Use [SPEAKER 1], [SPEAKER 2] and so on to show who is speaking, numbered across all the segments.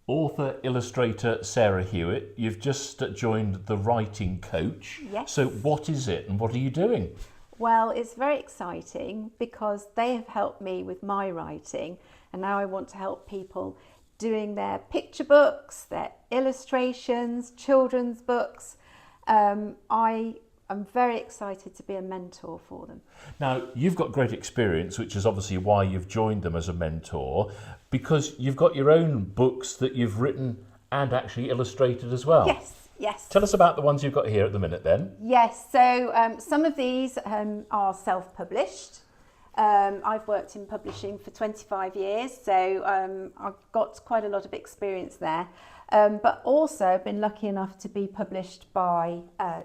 [SPEAKER 1] Author, illustrator Sarah Hewitt, you've just joined the Writing Coach.
[SPEAKER 2] Yes.
[SPEAKER 1] So what is it and what are you doing?
[SPEAKER 2] Well, it's very exciting because they have helped me with my writing, and now I want to help people doing their picture books, their illustrations, children's books. I'm very excited to be a mentor for them.
[SPEAKER 1] Now, you've got great experience, which is obviously why you've joined them as a mentor, because you've got your own books that you've written and actually illustrated as well.
[SPEAKER 2] Yes.
[SPEAKER 1] Tell us about the ones you've got here at the minute then.
[SPEAKER 2] Yes, so some of these are self-published. I've worked in publishing for 25 years, so I've got quite a lot of experience there. But also I've been lucky enough to be published by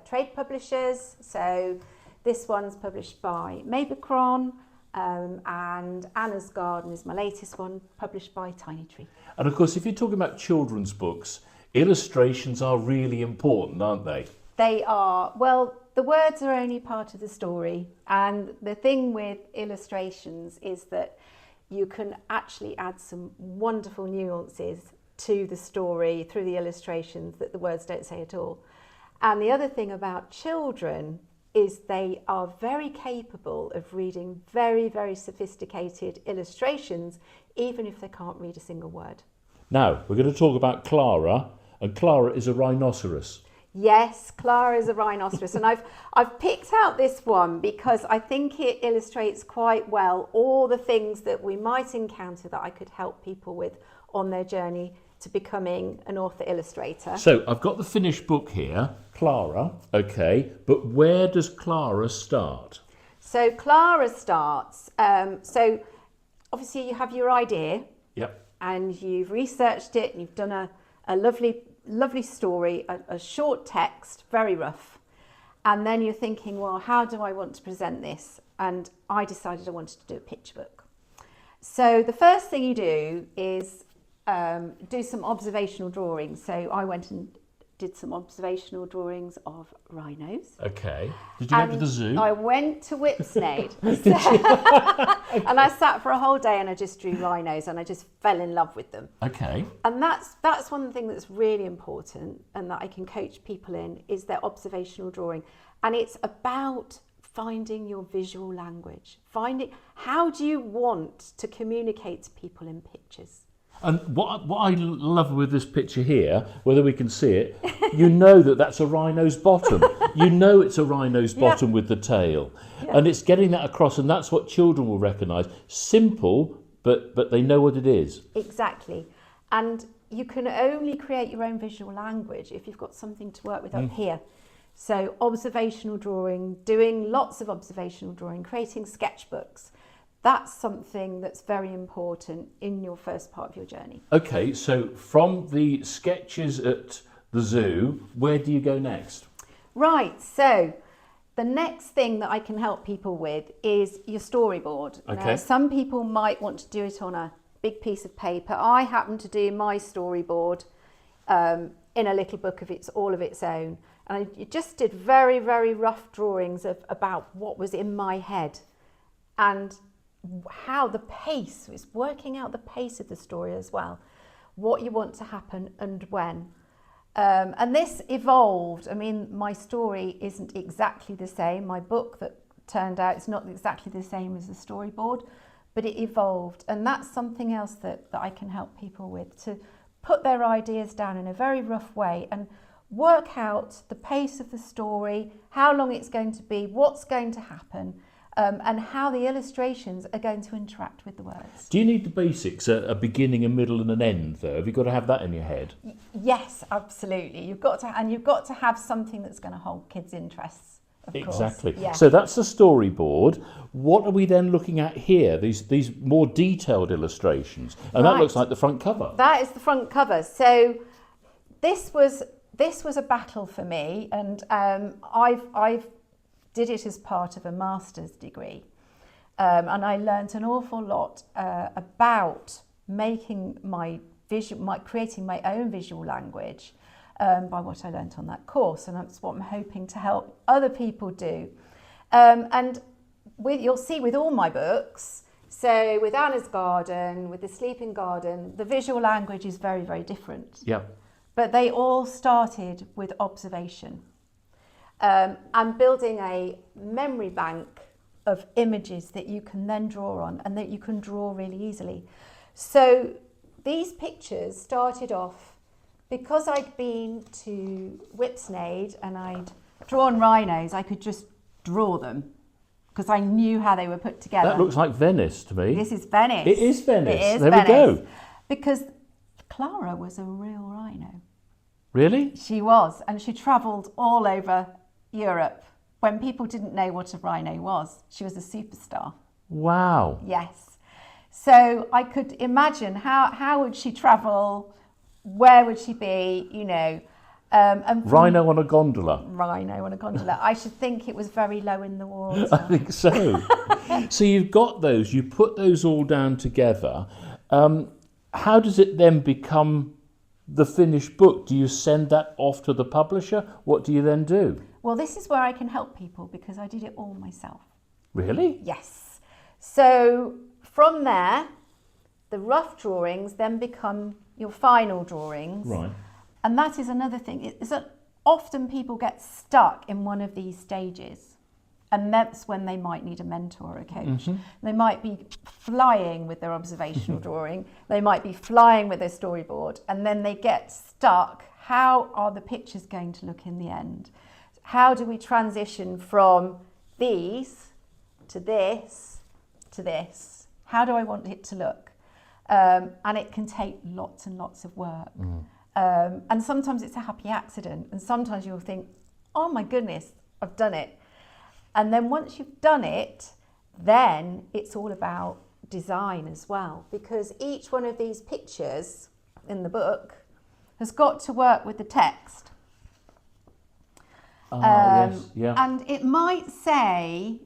[SPEAKER 2] trade publishers. So this one's published by Mabicron, and Anna's Garden is my latest one, published by Tiny Tree.
[SPEAKER 1] And of course, if you're talking about children's books, illustrations are really important, aren't they?
[SPEAKER 2] They are. Well, the words are only part of the story. And the thing with illustrations is that you can actually add some wonderful nuances to the story through the illustrations that the words don't say at all. And the other thing about children is they are very capable of reading very, very sophisticated illustrations, even if they can't read a single word.
[SPEAKER 1] Now, we're going to talk about Clara, and Clara is a rhinoceros.
[SPEAKER 2] Yes, Clara is a rhinoceros, and I've picked out this one because I think it illustrates quite well all the things that we might encounter that I could help people with on their journey to becoming an author illustrator.
[SPEAKER 1] So I've got the finished book here, Clara, okay, but where does Clara start?
[SPEAKER 2] So Clara starts, so obviously you have your idea.
[SPEAKER 1] Yep.
[SPEAKER 2] And you've researched it and you've done a lovely story, a short text, very rough. And then you're thinking, well, how do I want to present this? And I decided I wanted to do a picture book. So the first thing you do is do some observational drawings. So I went and did some observational drawings of rhinos.
[SPEAKER 1] Okay. Did you go to the zoo?
[SPEAKER 2] I went to Whipsnade. And I sat for a whole day and I just drew rhinos and I just fell in love with them.
[SPEAKER 1] Okay.
[SPEAKER 2] And that's one thing that's really important and that I can coach people in is their observational drawing. And it's about finding your visual language. Finding how do you want to communicate to people in pictures.
[SPEAKER 1] And what I love with this picture here, whether we can see it, you know that that's a rhino's bottom. You know it's a rhino's bottom with the tail. Yeah. And it's getting that across, and that's what children will recognise. Simple, but they know what it is.
[SPEAKER 2] Exactly. And you can only create your own visual language if you've got something to work with up here. So observational drawing, doing lots of observational drawing, creating sketchbooks. That's something that's very important in your first part of your journey.
[SPEAKER 1] Okay, so from the sketches at the zoo, where do you go next?
[SPEAKER 2] Right, so the next thing that I can help people with is your storyboard.
[SPEAKER 1] Okay.
[SPEAKER 2] Now, some people might want to do it on a big piece of paper. I happen to do my storyboard in a little book of all of its own. And I just did very, very rough drawings about what was in my head and how the pace is working out the pace of the story as well, what you want to happen and when. And this evolved. I mean, my story isn't exactly the same. My book that turned out is not exactly the same as the storyboard, but it evolved. And that's something else that I can help people with, to put their ideas down in a very rough way and work out the pace of the story, how long it's going to be, what's going to happen, and how the illustrations are going to interact with the words.
[SPEAKER 1] Do you need the basics, a beginning, a middle and an end though? Have you got to have that in your head?
[SPEAKER 2] Yes, absolutely. You've got to have something that's going to hold kids' interests, of course.
[SPEAKER 1] Exactly.
[SPEAKER 2] Yeah.
[SPEAKER 1] So that's the storyboard. What are we then looking at here? These more detailed illustrations. And that looks like the front cover.
[SPEAKER 2] That is the front cover. So this was a battle for me, and I've did it as part of a master's degree, and I learnt an awful lot about creating my own visual language by what I learnt on that course, and that's what I'm hoping to help other people do. And you'll see with all my books, So with Anna's garden, with the sleeping garden, the visual language is very, very different.
[SPEAKER 1] Yeah.
[SPEAKER 2] But they all started with observation. And building a memory bank of images that you can then draw on and that you can draw really easily. So these pictures started off because I'd been to Whipsnade and I'd drawn rhinos. I could just draw them because I knew how they were put together.
[SPEAKER 1] That looks like Venice to me.
[SPEAKER 2] This is Venice.
[SPEAKER 1] It is Venice.
[SPEAKER 2] It is
[SPEAKER 1] there
[SPEAKER 2] Venice.
[SPEAKER 1] we go.
[SPEAKER 2] Because Clara was a real rhino.
[SPEAKER 1] Really?
[SPEAKER 2] She was, and she travelled all over Europe when people didn't know what a rhino was. She was a superstar.
[SPEAKER 1] Wow.
[SPEAKER 2] Yes. So I could imagine how would she travel, where would she be, you know. And
[SPEAKER 1] Rhino on a gondola.
[SPEAKER 2] Rhino on a gondola. I should think it was very low in the water.
[SPEAKER 1] I think so. So you've got those, you put those all down together. How does it then become the finished book? Do you send that off to the publisher? What do you then do?
[SPEAKER 2] Well, this is where I can help people because I did it all myself.
[SPEAKER 1] Really?
[SPEAKER 2] Yes. So from there, the rough drawings then become your final drawings.
[SPEAKER 1] Right.
[SPEAKER 2] And that is another thing, is that often people get stuck in one of these stages. And that's when they might need a mentor or a coach.
[SPEAKER 1] Mm-hmm.
[SPEAKER 2] They might be flying with their observational drawing. They might be flying with their storyboard. And then they get stuck. How are the pictures going to look in the end? How do we transition from these to this to this? How do I want it to look? And it can take lots and lots of work. And sometimes it's a happy accident. And sometimes you'll think, oh my goodness, I've done it. And then once you've done it, then it's all about design as well. Because each one of these pictures in the book has got to work with the text.
[SPEAKER 1] Yes, yeah.
[SPEAKER 2] And it might say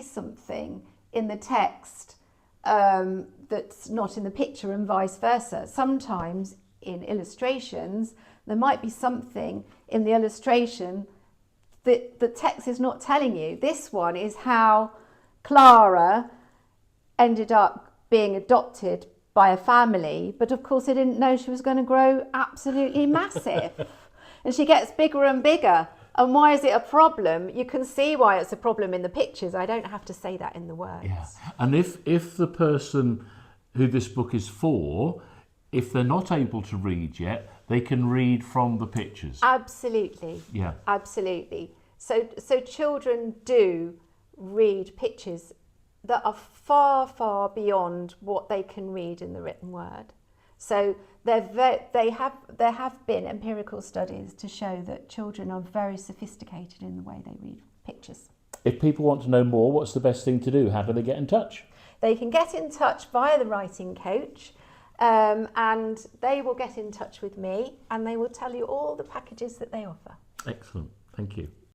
[SPEAKER 2] something in the text that's not in the picture and vice versa. Sometimes in illustrations, there might be something in the illustration that the text is not telling you. This one is how Clara ended up being adopted by a family, but of course they didn't know she was going to grow absolutely massive. And she gets bigger and bigger. And why is it a problem? You can see why it's a problem in the pictures. I don't have to say that in the words.
[SPEAKER 1] Yeah. And if the person who this book is for, if they're not able to read yet, they can read from the pictures.
[SPEAKER 2] Absolutely.
[SPEAKER 1] Yeah.
[SPEAKER 2] Absolutely. So children do read pictures that are far, far beyond what they can read in the written word. So there have been empirical studies to show that children are very sophisticated in the way they read pictures.
[SPEAKER 1] If people want to know more, what's the best thing to do? How do they get in touch?
[SPEAKER 2] They can get in touch via the writing coach, and they will get in touch with me and they will tell you all the packages that they offer.
[SPEAKER 1] Excellent. Thank you.